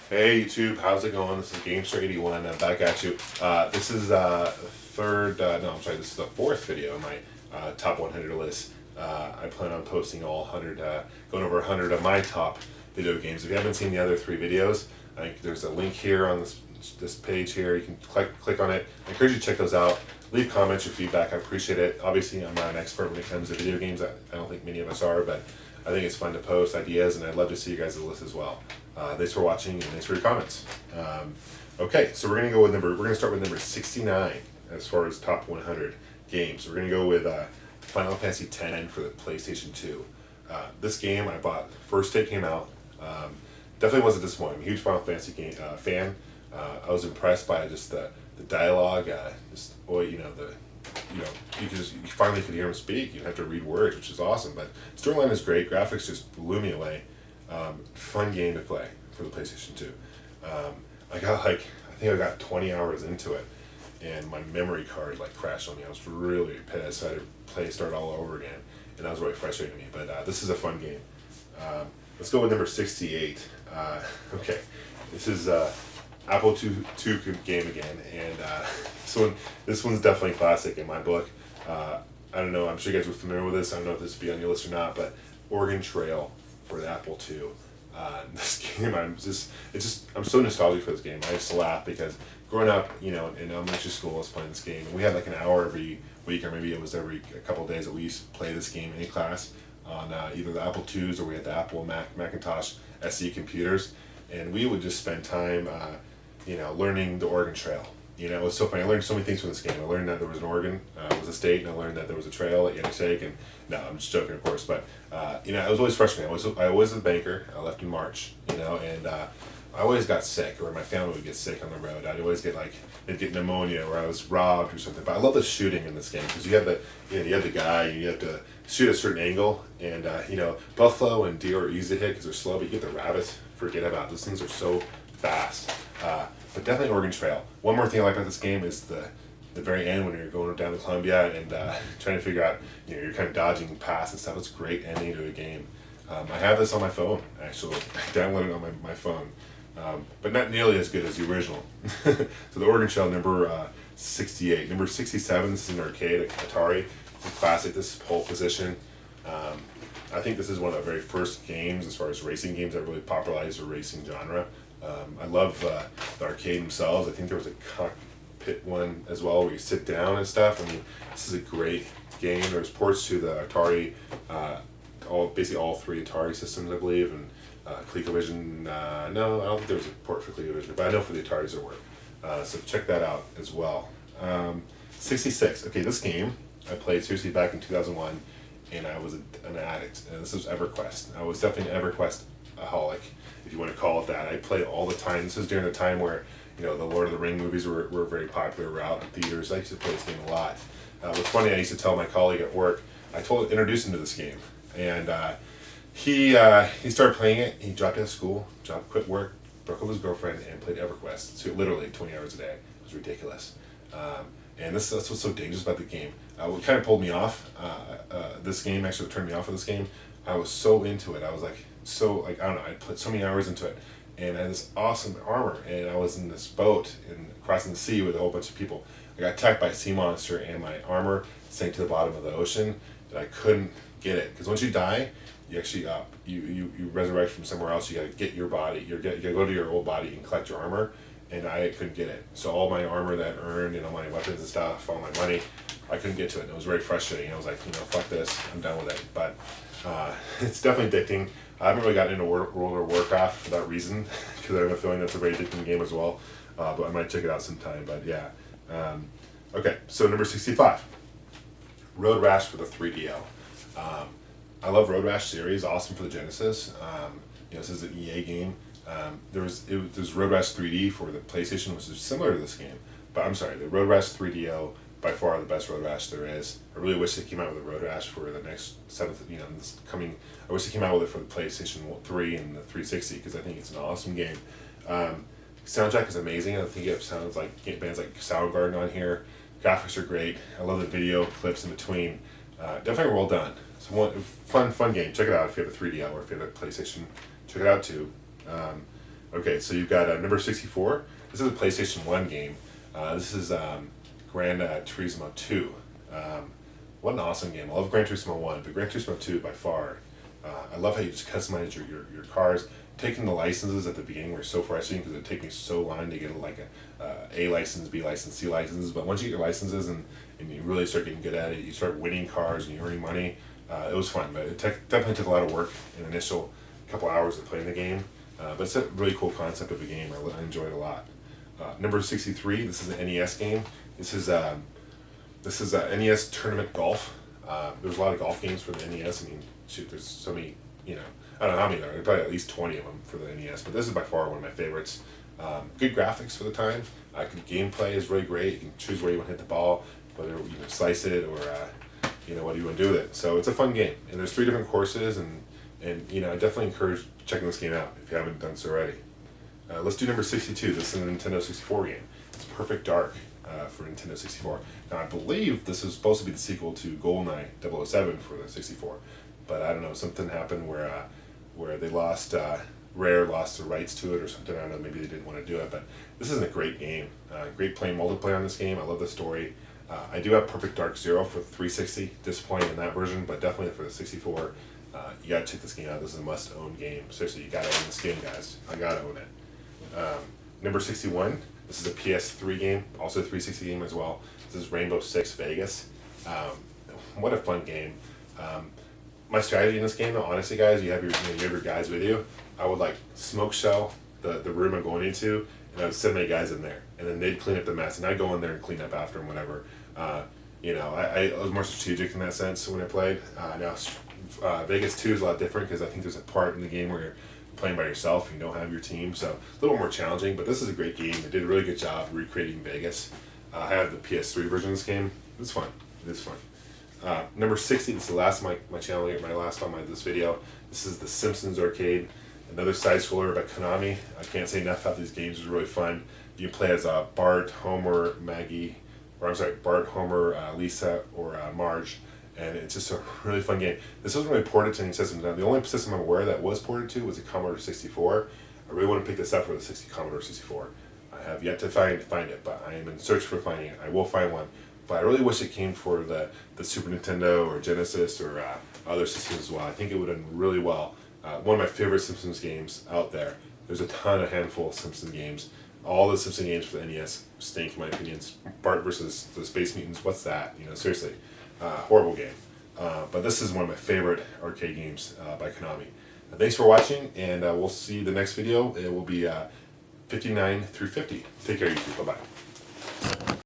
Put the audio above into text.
Hey YouTube, how's it going? This is Gamester81. I'm back at you. This is this is the fourth video in my top 100 list. I plan on posting all 100, going over 100 of my top video games. If you haven't seen the other three videos, I think there's a link here on this page here. You can click on it. I encourage you to check those out. Leave comments or feedback. I appreciate it. Obviously, I'm not an expert when it comes to video games. I don't think many of us are, but I think it's fun to post ideas, and I'd love to see you guys' list as well. Thanks for watching, and thanks for your comments. Okay, so we're gonna start with number 69 as far as top 100 games. We're gonna go with Final Fantasy X for the PlayStation 2. This game I bought first day it came out. Definitely wasn't disappointed. I'm a huge Final Fantasy game fan. I was impressed by just the dialogue. You finally could hear him speak. You didn't have to read words, which is awesome. But storyline is great. Graphics just blew me away. Fun game to play for the PlayStation 2. I think I got 20 hours into it, and my memory card crashed on me. I was really pissed. I had to start all over again, and that was really frustrating me. But this is a fun game. Let's go with number 68. Okay, this is Apple II game again, and this one's definitely classic in my book. I don't know. I'm sure you guys are familiar with this. I don't know if this would be on your list or not, but Oregon Trail for the Apple II. This game, I'm so nostalgic for this game. I used to laugh because growing up, in elementary school, I was playing this game, and we had an hour every week, or maybe it was every a couple of days that we used to play this game in class on either the Apple IIs or we had the Apple Macintosh SE computers, and we would just spend time, learning the Oregon Trail. It was so funny. I learned so many things from this game. I learned that there was an Oregon, was a state, and I learned that there was a trail that you had to take. And no, I'm just joking, of course. But I was always frustrated. I was a banker. I left in March, and I always got sick, or my family would get sick on the road. I'd always get they'd get pneumonia, or I was robbed or something. But I love the shooting in this game because you have the guy, and you have to shoot at a certain angle, and buffalo and deer are easy to hit because they're slow. But you get the rabbits, forget about it. Those things are so fast. But definitely Oregon Trail. One more thing I like about this game is the very end when you're going down to Columbia and trying to figure out, you're kind of dodging paths and stuff. It's a great ending to a game. I have this on my phone, actually. I downloaded it on my phone. But not nearly as good as the original. So the Oregon Trail, number 68. Number 67, this is an arcade, Atari. It's a classic, this is pole position. I think this is one of the very first games, as far as racing games, that really popularized the racing genre. I love the arcade themselves. I think there was a cockpit one as well where you sit down and stuff. I mean, this is a great game. There's ports to the Atari, basically all three Atari systems, I believe, and ColecoVision. No, I don't think there was a port for ColecoVision, but I know for the Ataris there were. So check that out as well. 66. Okay, this game I played seriously back in 2001, and I was an addict. And this was Everquest. I was definitely an Everquest-aholic, if you want to call it that. I played all the time. This was during the time where the Lord of the Ring movies were very popular. Were out in theaters. I used to play this game a lot. What's funny, I used to tell my colleague at work. Introduced him to this game, and he started playing it. He dropped out of school, quit work, broke up with his girlfriend, and played Everquest. So literally 20 hours a day. It was ridiculous. And that's what's so dangerous about the game. What kind of pulled me off, this game actually turned me off of this game. I was so into it. I was I don't know, I put so many hours into it, and I had this awesome armor, and I was in this boat and crossing the sea with a whole bunch of people. I got attacked by a sea monster, and my armor sank to the bottom of the ocean, and I couldn't get it, because once you die, you actually you resurrect from somewhere else. You got to get your body. You got to go to your old body and collect your armor, and I couldn't get it. So all my armor that I earned, and all my weapons and stuff, all my money, I couldn't get to it, and it was very frustrating. I was like, fuck this, I'm done with it. But it's definitely addicting. I haven't really gotten into World of Warcraft for that reason, because I have a feeling that's a very addicting game as well. But I might check it out sometime. But yeah. Okay, so number 65, Road Rash for the 3DO. I love Road Rash series, awesome for the Genesis. This is an EA game. There's Road Rash 3D for the PlayStation, which is similar to this game. But I'm sorry, the Road Rash 3DO, by far the best Road Rash there is. I really wish they came out with a Road Rash for the next this coming. I wish they came out with it for the PlayStation 3 and the 360, because I think it's an awesome game. Soundtrack is amazing. I think you have sounds like bands like Soundgarden on here. Graphics are great. I love the video clips in between. Definitely well done. So fun game. Check it out if you have a 3DO or if you have a PlayStation. Check it out too. Okay, so you've got number 64. This is a PlayStation 1 game. This is Gran Turismo 2. What an awesome game. I love Gran Turismo 1, but Gran Turismo 2 by far. I love how you just customize your cars. Taking the licenses at the beginning were so frustrating because it took me so long to get like a license, B license, C licenses. But once you get your licenses and you really start getting good at it, you start winning cars and you're earning money. It was fun, but it definitely took a lot of work in the initial couple hours of playing the game. But it's a really cool concept of a game. I enjoyed it a lot. Number 63. This is an NES game. This is NES Tournament Golf. There's a lot of golf games for the NES. I mean, shoot, there's so many. I don't know how many there are. Probably at least 20 of them for the NES. But this is by far one of my favorites. Good graphics for the time. Good gameplay is really great. You can choose where you want to hit the ball, whether you slice it or what do you want to do with it. So it's a fun game. And there's 3 different courses, and I definitely encourage checking this game out if you haven't done so already. Let's do number 62. This is a Nintendo 64 game. It's Perfect Dark for Nintendo 64. Now I believe this is supposed to be the sequel to GoldenEye 007 for the 64, but I don't know, something happened where they lost, Rare lost the rights to it or something. I don't know, maybe they didn't want to do it, but this is a great game. Great playing multiplayer on this game. I love the story. I do have Perfect Dark Zero for the 360. Disappointing in that version, but definitely for the 64. You gotta check this game out. This is a must-own game. Seriously, you gotta own this game, guys. I gotta own it. Number 61. This is a PS3 game, also a 360 game as well. This is Rainbow Six Vegas. What a fun game. My strategy in this game, though, honestly, guys, you have your guys with you. I would like smoke shell the room I'm going into, and I would send my guys in there, and then they'd clean up the mess, and I'd go in there and clean up after them, whatever. I was more strategic in that sense when I played. Now, Vegas 2 is a lot different because I think there's a part in the game where you're playing by yourself and you don't have your team, so a little more challenging, but this is a great game. They did a really good job recreating Vegas. I have the PS3 version of this game. It's fun. It is fun. Number 60, this is the last of my channel here, my last on this video. This is the Simpsons arcade, another side scroller by Konami. I can't say enough about these games. It's really fun. You can play as Bart, Homer, Lisa, or Marge, and it's just a really fun game. This wasn't really ported to any systems. Now, the only system I'm aware that was ported to was the Commodore 64. I really want to pick this up for the Commodore 64. I have yet to find it, but I am in search for finding it. I will find one, but I really wish it came for the Super Nintendo or Genesis or other systems as well. I think it would have done really well. One of my favorite Simpsons games out there. There's a handful of Simpson games. All the Simpson games for the NES stink, in my opinion. Bart versus the Space Mutants, what's that? Seriously. Horrible game. But this is one of my favorite arcade games by Konami. Thanks for watching, and we'll see the next video. It will be 59 through 50. Take care, YouTube. Bye-bye.